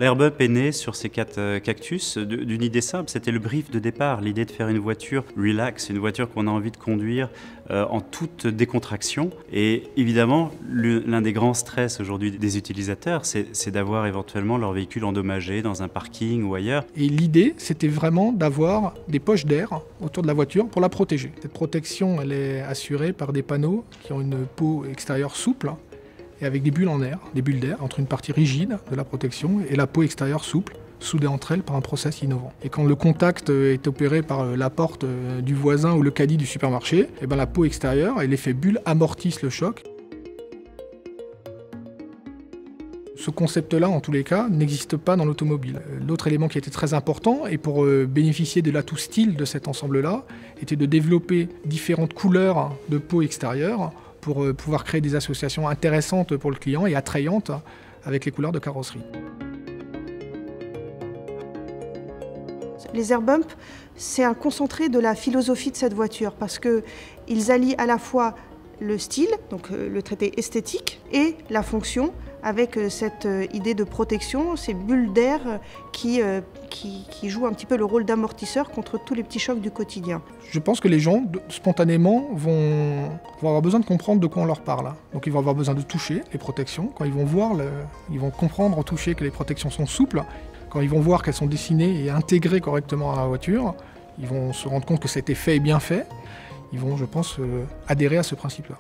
L'Airbump est né sur ces 4 cactus d'une idée simple, c'était le brief de départ, l'idée de faire une voiture relax, une voiture qu'on a envie de conduire en toute décontraction. Et évidemment, l'un des grands stress aujourd'hui des utilisateurs, c'est d'avoir éventuellement leur véhicule endommagé dans un parking ou ailleurs. Et l'idée, c'était vraiment d'avoir des poches d'air autour de la voiture pour la protéger. Cette protection, elle est assurée par des panneaux qui ont une peau extérieure souple, et avec des bulles en air, des bulles d'air entre une partie rigide de la protection et la peau extérieure souple, soudée entre elles par un process innovant. Et quand le contact est opéré par la porte du voisin ou le caddie du supermarché, et ben la peau extérieure et l'effet bulle amortissent le choc. Ce concept-là, en tous les cas, n'existe pas dans l'automobile. L'autre élément qui était très important, et pour bénéficier de l'atout style de cet ensemble-là, était de développer différentes couleurs de peau extérieure pour pouvoir créer des associations intéressantes pour le client et attrayantes avec les couleurs de carrosserie. Les Airbump, c'est un concentré de la philosophie de cette voiture parce qu'ils allient à la fois le style, donc le traité esthétique, et la fonction avec cette idée de protection, ces bulles d'air qui jouent un petit peu le rôle d'amortisseur contre tous les petits chocs du quotidien. Je pense que les gens, spontanément, vont avoir besoin de comprendre de quoi on leur parle. Donc ils vont avoir besoin de toucher les protections. Quand ils vont voir, ils vont comprendre au toucher que les protections sont souples. Quand ils vont voir qu'elles sont dessinées et intégrées correctement à la voiture, ils vont se rendre compte que cet effet est bien fait. Ils vont, je pense, adhérer à ce principe-là.